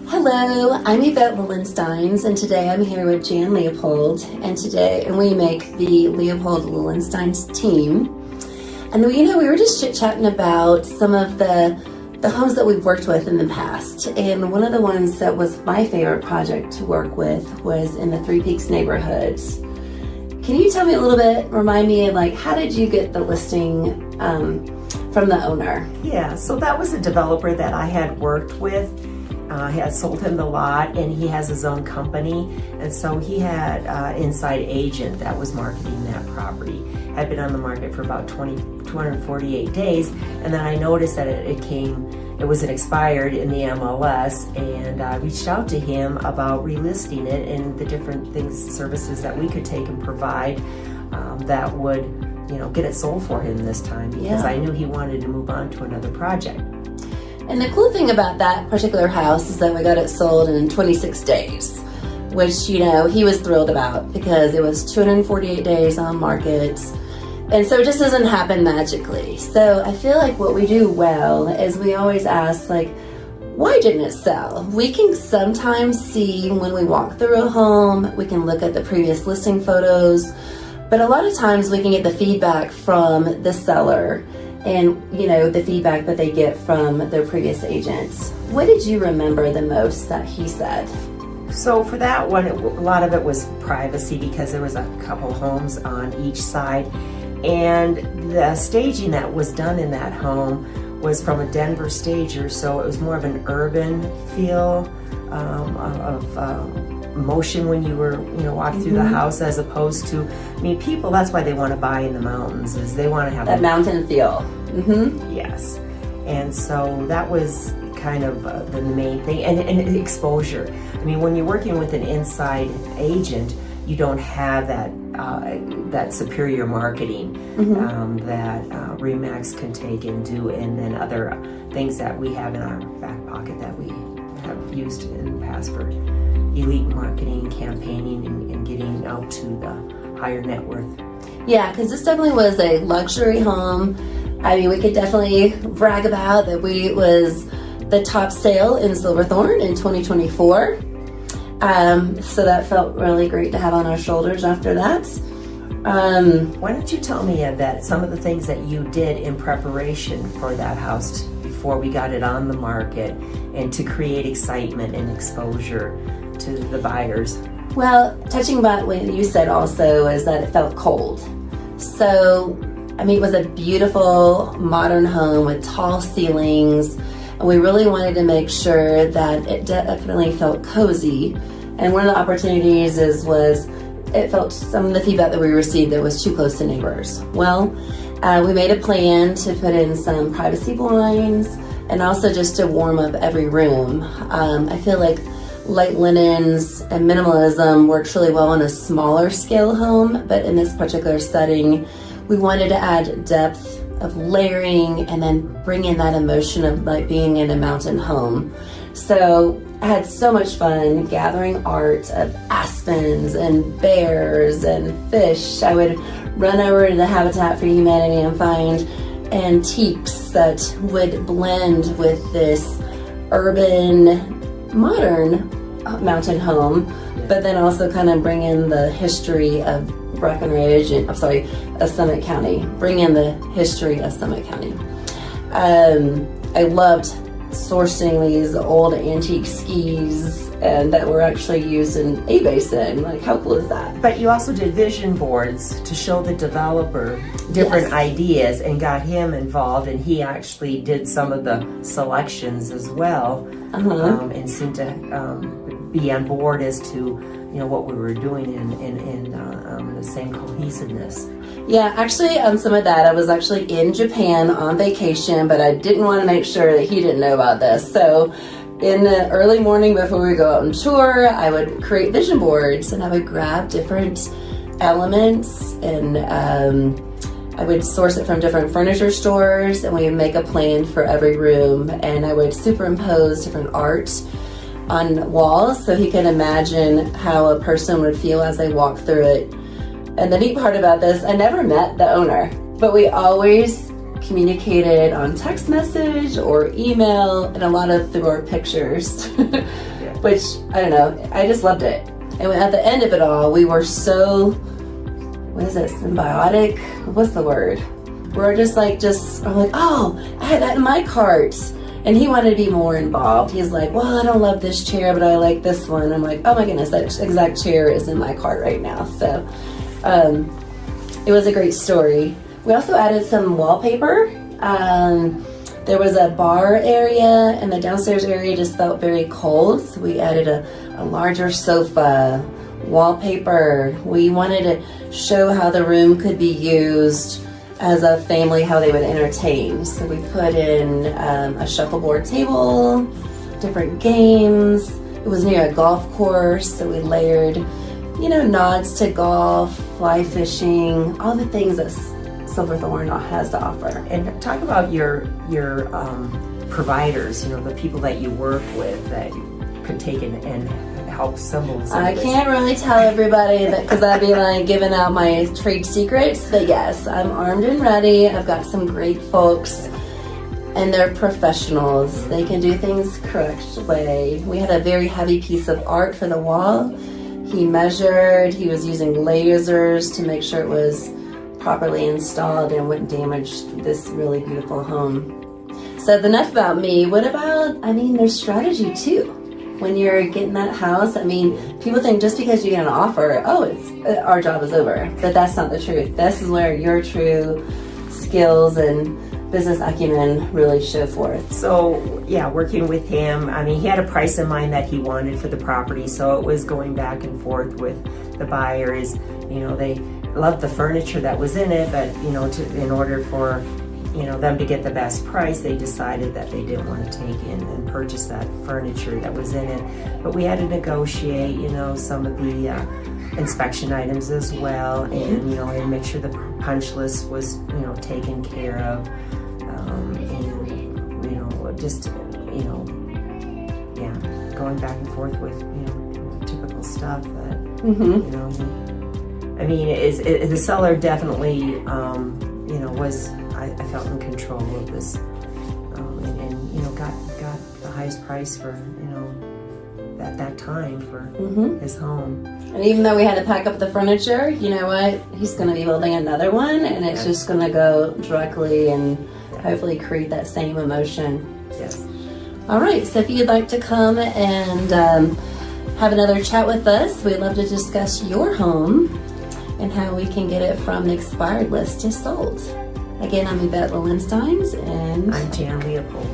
Hello, I'm Yvette Lillensteins, and today I'm here with Jan Leopold, and we make the Leopold Lillensteins team. And we were just chit-chatting about some of the homes that we've worked with in the past. And one of the ones that was my favorite project to work with was in the Three Peaks neighborhoods. Can you tell me a little bit, remind me, how did you get the listing from the owner? Yeah, so that was a developer that I had worked with. I had sold him the lot, and he has his own company, and so he had an inside agent that was marketing that property. Had been on the market for about 248 days, and then I noticed that it was expired in the MLS, and I reached out to him about relisting it and the different services that we could take and provide that would, get it sold for him this time, because I knew he wanted to move on to another project. And the cool thing about that particular house is that we got it sold in 26 days, which, he was thrilled about because it was 248 days on market. And so it just doesn't happen magically. So I feel like what we do well is we always ask, why didn't it sell? We can sometimes see when we walk through a home, we can look at the previous listing photos, but a lot of times we can get the feedback from the seller and the feedback that they get from their previous agents. What did you remember the most that he said? So for that one, a lot of it was privacy because there was a couple homes on each side, and the staging that was done in that home was from a Denver stager, so it was more of an urban feel of motion when you were walking through the house, as opposed to, people, that's why they want to buy in the mountains, is they want to have that mountain feel. Yes, and so that was kind of the main thing, and exposure. When you're working with an inside agent, you don't have that superior marketing that Remax can take and do, and then other things that we have in our back pocket that we have used in the past for elite marketing, campaigning, and getting out to the higher net worth. Yeah, because this definitely was a luxury home. We could definitely brag about that it was the top sale in Silverthorne in 2024. So that felt really great to have on our shoulders after that. Why don't you tell me that some of the things that you did in preparation for that house before we got it on the market, and to create excitement and exposure to the buyers? Well, touching about what you said also is that it felt cold. So, it was a beautiful modern home with tall ceilings, and we really wanted to make sure that it definitely felt cozy. And one of the opportunities was it felt, some of the feedback that we received, that it was too close to neighbors. Well, we made a plan to put in some privacy blinds, and also just to warm up every room. I feel like light linens and minimalism works really well in a smaller scale home, but in this particular setting, we wanted to add depth of layering and then bring in that emotion of being in a mountain home. So I had so much fun gathering art of aspens and bears and fish. I would run over to the Habitat for Humanity and find antiques that would blend with this urban, modern mountain home, but then also kind of bring in the history of Breckenridge, of Summit County. Bring in the history of Summit County. I loved sourcing these old antique skis and that were actually used in a basin. How cool is that? But you also did vision boards to show the developer different ideas and got him involved, and he actually did some of the selections as well, and seemed to be on board as to what we were doing in the same cohesiveness. Yeah, actually on some of that, I was actually in Japan on vacation, but I didn't want to make sure that he didn't know about this. So in the early morning before we go out on tour, I would create vision boards, and I would grab different elements, and I would source it from different furniture stores, and we would make a plan for every room, and I would superimpose different art on walls so he can imagine how a person would feel as they walk through it. And the neat part about this, I never met the owner, but we always communicated on text message or email, and a lot of through our pictures. which I don't know, I just loved it. And at the end of it all, we were so, what is it, symbiotic? What's the word? We're just like, I'm like, oh, I had that in my cart. And he wanted to be more involved. He's like, well, I don't love this chair, but I like this one. I'm like, oh my goodness, that exact chair is in my cart right now. So it was a great story. We also added some wallpaper. There was a bar area, and the downstairs area just felt very cold. So we added a larger sofa, wallpaper. We wanted to show how the room could be used as a family, how they would entertain. So we put in a shuffleboard table, different games. It was near a golf course, so we layered, nods to golf, fly fishing, all the things that Silverthorne has to offer. And talk about your providers, the people that you work with that you could take and help symbols. I can't really tell everybody that because I'd be like giving out my trade secrets, but yes, I'm armed and ready. I've got some great folks and they're professionals. They can do things correct way. We had a very heavy piece of art for the wall. He measured, he was using lasers to make sure it was properly installed and wouldn't damage this really beautiful home. So enough about me. What about, there's strategy too. When you're getting that house, people think just because you get an offer, our job is over. But that's not the truth. This is where your true skills and business acumen really show forth. So, yeah, working with him, he had a price in mind that he wanted for the property, so it was going back and forth with the buyers. They loved the furniture that was in it, but, in order for them to get the best price, they decided that they didn't want to take in and purchase that furniture that was in it. But we had to negotiate, some of the inspection items as well, and make sure the punch list was, taken care of, going back and forth with, typical stuff that, the seller definitely, was, I felt in control of this, and got the highest price for, at that time for his home. And even though we had to pack up the furniture, you know what? He's going to be building another one, and it's just going to go directly and hopefully create that same emotion. Yes. All right, so if you'd like to come and have another chat with us, we'd love to discuss your home and how we can get it from the expired list to sold. Again, I'm Yvette Lowensteins, and I'm Jan Leopold.